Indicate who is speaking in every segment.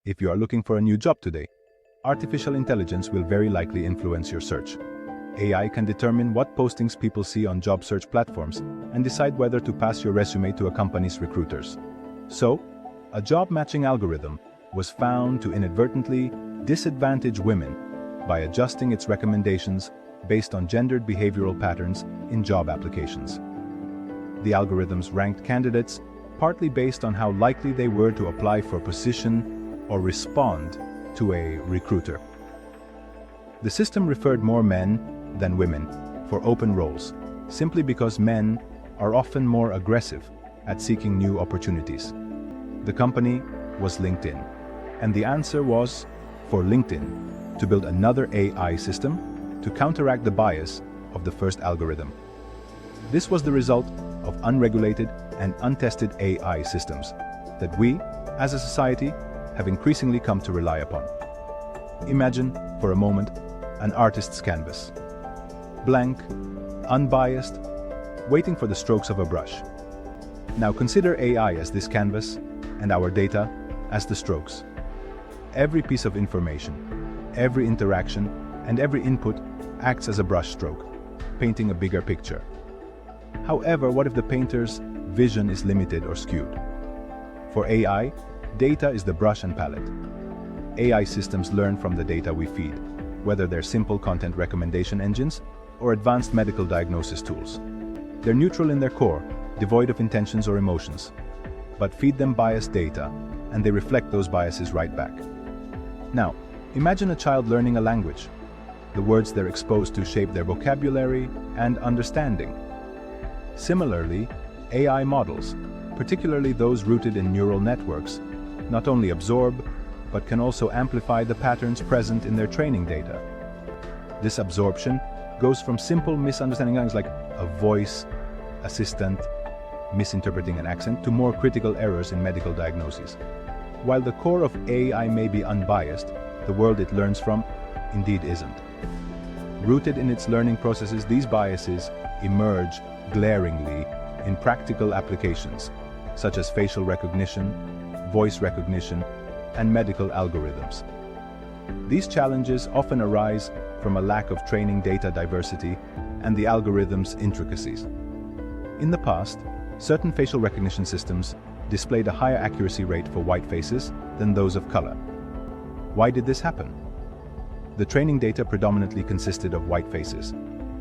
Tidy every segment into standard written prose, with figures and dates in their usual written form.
Speaker 1: If you are looking for a new job today, artificial intelligence will very likely influence your search. AI can determine what postings people see on job search platforms and decide whether to pass your resume to a company's recruiters. So, a job matching algorithm was found to inadvertently disadvantage women by adjusting its recommendations based on gendered behavioral patterns in job applications. The algorithms ranked candidates partly based on how likely they were to apply for a position or respond to a recruiter. The system referred more men than women for open roles, simply because men are often more aggressive at seeking new opportunities. The company was LinkedIn, and the answer was for LinkedIn to build another AI system to counteract the bias of the first algorithm. This was the result of unregulated and untested AI systems that we, as a society, have increasingly come to rely upon. Imagine, for a moment, an artist's canvas. Blank, unbiased, waiting for the strokes of a brush. Now consider AI as this canvas and our data as the strokes. Every piece of information, every interaction, and every input acts as a brush stroke, painting a bigger picture. However, what if the painter's vision is limited or skewed? For AI, data is the brush and palette. AI systems learn from the data we feed, whether they're simple content recommendation engines or advanced medical diagnosis tools. They're neutral in their core, devoid of intentions or emotions. But feed them biased data, and they reflect those biases right back. Now, imagine a child learning a language. The words they're exposed to shape their vocabulary and understanding. Similarly, AI models, particularly those rooted in neural networks, not only absorb, but can also amplify the patterns present in their training data. This absorption goes from simple misunderstanding things like a voice assistant misinterpreting an accent to more critical errors in medical diagnoses. While the core of AI may be unbiased, the world it learns from indeed isn't. Rooted in its learning processes, these biases emerge glaringly in practical applications, such as facial recognition, voice recognition, and medical algorithms. These challenges often arise from a lack of training data diversity and the algorithm's intricacies. In the past, certain facial recognition systems displayed a higher accuracy rate for white faces than those of color. Why did this happen? The training data predominantly consisted of white faces.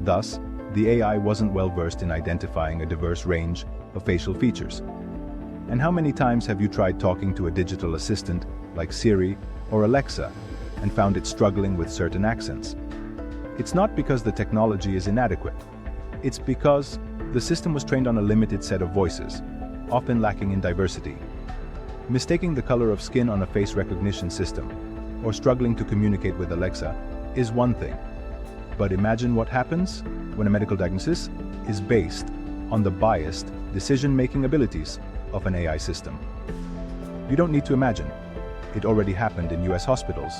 Speaker 1: Thus, the AI wasn't well versed in identifying a diverse range of facial features. And how many times have you tried talking to a digital assistant like Siri or Alexa and found it struggling with certain accents? It's not because the technology is inadequate. It's because the system was trained on a limited set of voices, often lacking in diversity. Mistaking the color of skin on a face recognition system, or struggling to communicate with Alexa, is one thing. But imagine what happens when a medical diagnosis is based on the biased decision-making abilities of an AI system. You don't need to imagine. It already happened in US hospitals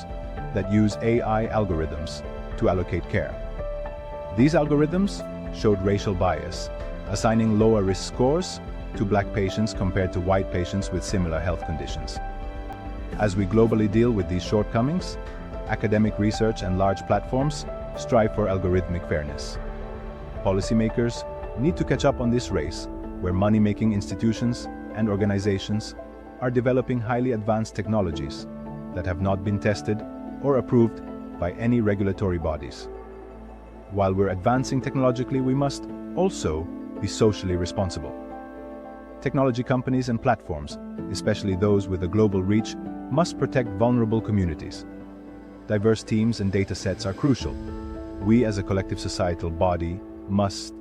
Speaker 1: that use AI algorithms to allocate care. These algorithms showed racial bias, assigning lower risk scores to Black patients compared to white patients with similar health conditions. As we globally deal with these shortcomings, academic research and large platforms strive for algorithmic fairness. Policymakers need to catch up on this race, where money-making institutions and organizations are developing highly advanced technologies that have not been tested or approved by any regulatory bodies. While we're advancing technologically, we must also be socially responsible. Technology companies and platforms, especially those with a global reach, must protect vulnerable communities. Diverse teams and data sets are crucial. We as a collective societal body must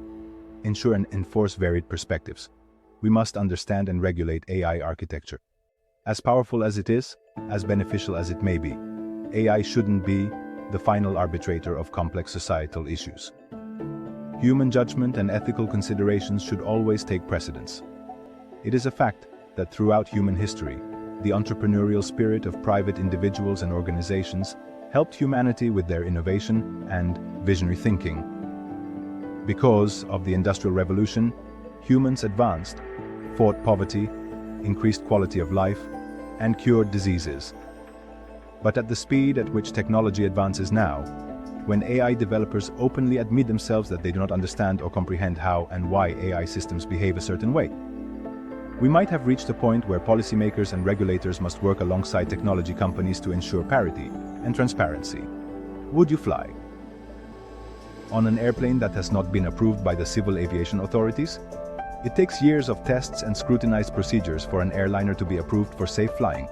Speaker 1: ensure and enforce varied perspectives. We must understand and regulate AI architecture. As powerful as it is, as beneficial as it may be, AI shouldn't be the final arbitrator of complex societal issues. Human judgment and ethical considerations should always take precedence. It is a fact that throughout human history, the entrepreneurial spirit of private individuals and organizations helped humanity with their innovation and visionary thinking. Because of the Industrial Revolution, humans advanced, fought poverty, increased quality of life, and cured diseases. But at the speed at which technology advances now, when AI developers openly admit themselves that they do not understand or comprehend how and why AI systems behave a certain way, we might have reached a point where policymakers and regulators must work alongside technology companies to ensure parity and transparency. Would you fly on an airplane that has not been approved by the civil aviation authorities? It takes years of tests and scrutinized procedures for an airliner to be approved for safe flying.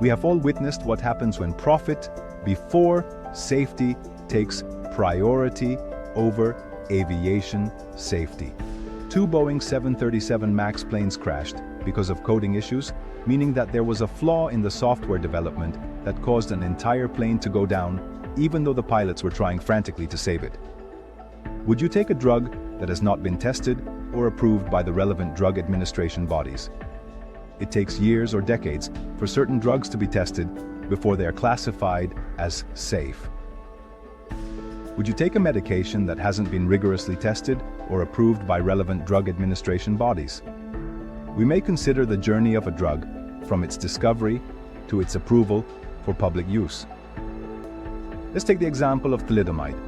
Speaker 1: We have all witnessed what happens when profit before safety takes priority over aviation safety. 2 Boeing 737 MAX planes crashed because of coding issues, meaning that there was a flaw in the software development that caused an entire plane to go down, even though the pilots were trying frantically to save it. Would you take a drug that has not been tested or approved by the relevant drug administration bodies? It takes years or decades for certain drugs to be tested before they are classified as safe. Would you take a medication that hasn't been rigorously tested or approved by relevant drug administration bodies? We may consider the journey of a drug from its discovery to its approval for public use. Let's take the example of thalidomide.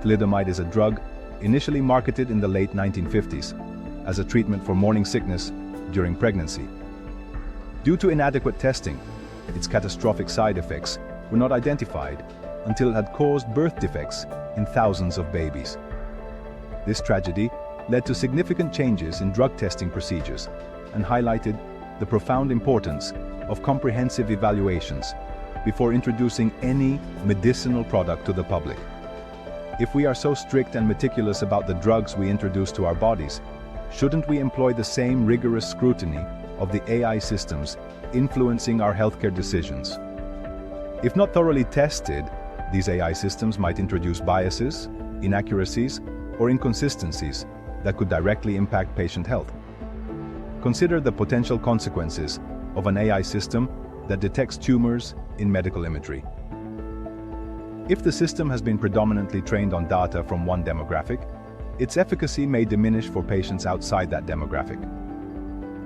Speaker 1: Thalidomide is a drug initially marketed in the late 1950s as a treatment for morning sickness during pregnancy. Due to inadequate testing, its catastrophic side effects were not identified until it had caused birth defects in thousands of babies. This tragedy led to significant changes in drug testing procedures and highlighted the profound importance of comprehensive evaluations before introducing any medicinal product to the public. If we are so strict and meticulous about the drugs we introduce to our bodies, shouldn't we employ the same rigorous scrutiny of the AI systems influencing our healthcare decisions? If not thoroughly tested, these AI systems might introduce biases, inaccuracies, or inconsistencies that could directly impact patient health. Consider the potential consequences of an AI system that detects tumors in medical imagery. If the system has been predominantly trained on data from one demographic, its efficacy may diminish for patients outside that demographic.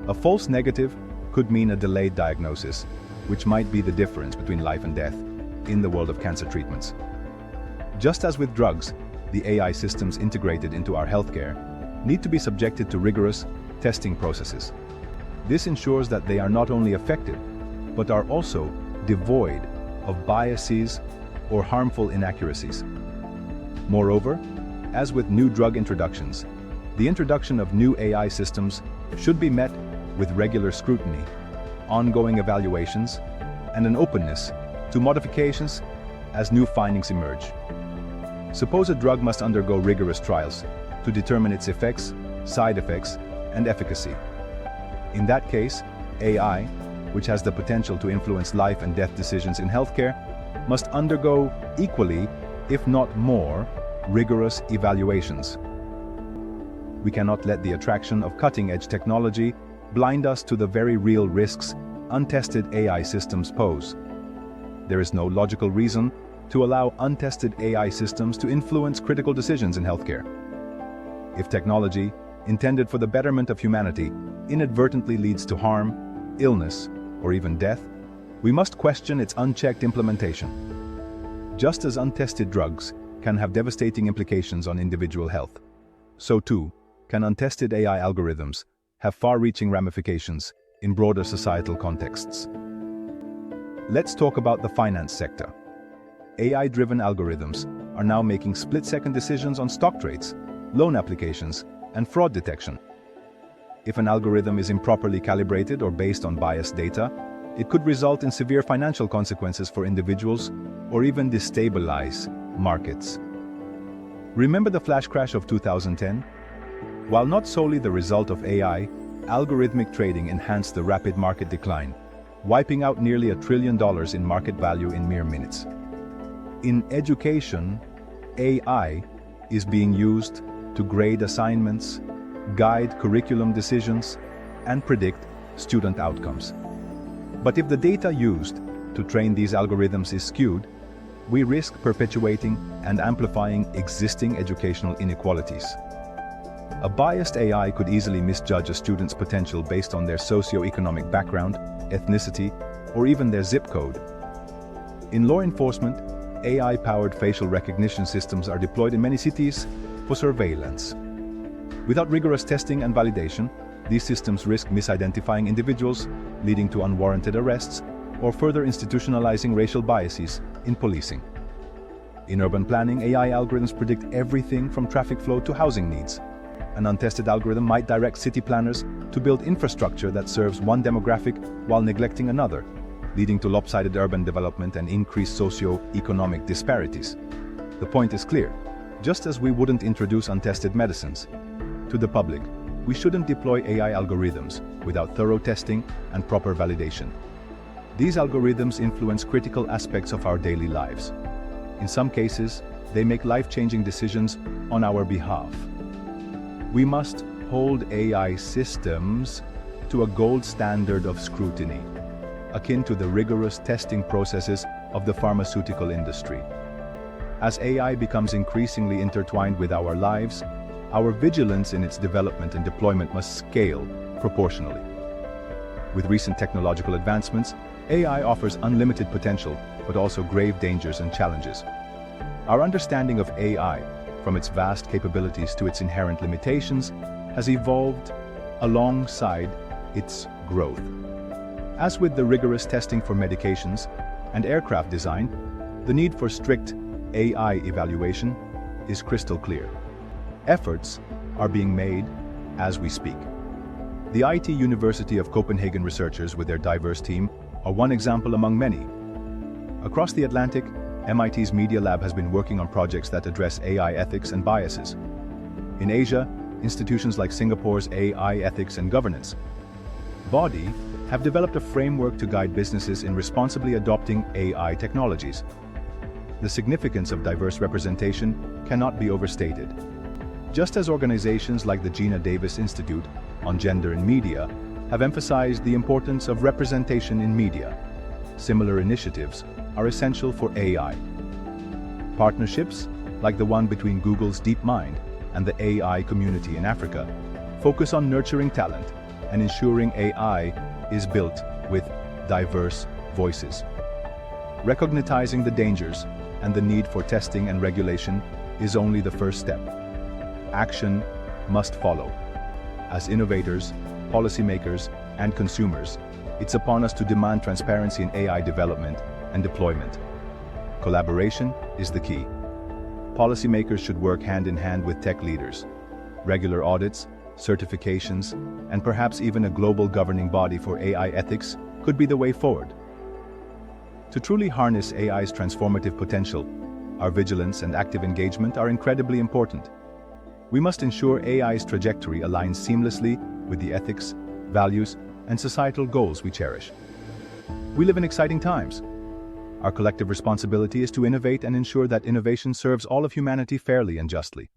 Speaker 1: A false negative could mean a delayed diagnosis, which might be the difference between life and death in the world of cancer treatments. Just as with drugs, the AI systems integrated into our healthcare need to be subjected to rigorous testing processes. This ensures that they are not only effective, but are also devoid of biases or harmful inaccuracies. Moreover, as with new drug introductions, the introduction of new AI systems should be met with regular scrutiny, ongoing evaluations, and an openness to modifications as new findings emerge. Suppose a drug must undergo rigorous trials to determine its effects, side effects, and efficacy. In that case, AI, which has the potential to influence life and death decisions in healthcare, must undergo equally, if not more, rigorous evaluations. We cannot let the attraction of cutting-edge technology blind us to the very real risks untested AI systems pose. There is no logical reason to allow untested AI systems to influence critical decisions in healthcare. If technology, intended for the betterment of humanity, inadvertently leads to harm, illness, or even death, we must question its unchecked implementation. Just as untested drugs can have devastating implications on individual health, so too can untested AI algorithms have far-reaching ramifications in broader societal contexts. Let's talk about the finance sector. AI-driven algorithms are now making split-second decisions on stock trades, loan applications, and fraud detection. If an algorithm is improperly calibrated or based on biased data, it could result in severe financial consequences for individuals or even destabilize markets. Remember the flash crash of 2010? While not solely the result of AI, algorithmic trading enhanced the rapid market decline, wiping out nearly $1 trillion in market value in mere minutes. In education, AI is being used to grade assignments, guide curriculum decisions, and predict student outcomes. But if the data used to train these algorithms is skewed, we risk perpetuating and amplifying existing educational inequalities. A biased AI could easily misjudge a student's potential based on their socioeconomic background, ethnicity, or even their zip code. In law enforcement, AI-powered facial recognition systems are deployed in many cities for surveillance. Without rigorous testing and validation, these systems risk misidentifying individuals, leading to unwarranted arrests, or further institutionalizing racial biases in policing. In urban planning, AI algorithms predict everything from traffic flow to housing needs. An untested algorithm might direct city planners to build infrastructure that serves one demographic while neglecting another, leading to lopsided urban development and increased socio-economic disparities. The point is clear. Just as we wouldn't introduce untested medicines to the public, we shouldn't deploy AI algorithms without thorough testing and proper validation. These algorithms influence critical aspects of our daily lives. In some cases, they make life-changing decisions on our behalf. We must hold AI systems to a gold standard of scrutiny, akin to the rigorous testing processes of the pharmaceutical industry. As AI becomes increasingly intertwined with our lives, our vigilance in its development and deployment must scale proportionally. With recent technological advancements, AI offers unlimited potential, but also grave dangers and challenges. Our understanding of AI, from its vast capabilities to its inherent limitations, has evolved alongside its growth. As with the rigorous testing for medications and aircraft design, the need for strict AI evaluation is crystal clear. Efforts are being made as we speak. The IT University of Copenhagen researchers with their diverse team are one example among many. Across the Atlantic, MIT's Media Lab has been working on projects that address AI ethics and biases. In Asia, institutions like Singapore's AI Ethics and Governance body have developed a framework to guide businesses in responsibly adopting AI technologies. The significance of diverse representation cannot be overstated. Just as organizations like the Gina Davis Institute on Gender in Media have emphasized the importance of representation in media, similar initiatives are essential for AI. Partnerships, like the one between Google's DeepMind and the AI community in Africa, focus on nurturing talent and ensuring AI is built with diverse voices. Recognizing the dangers and the need for testing and regulation is only the first step. Action must follow. As innovators, policymakers, and consumers, it's upon us to demand transparency in AI development and deployment. Collaboration is the key. Policymakers should work hand in hand with tech leaders. Regular audits, certifications, and perhaps even a global governing body for AI ethics could be the way forward. To truly harness AI's transformative potential, our vigilance and active engagement are incredibly important. We must ensure AI's trajectory aligns seamlessly with the ethics, values, and societal goals we cherish. We live in exciting times. Our collective responsibility is to innovate and ensure that innovation serves all of humanity fairly and justly.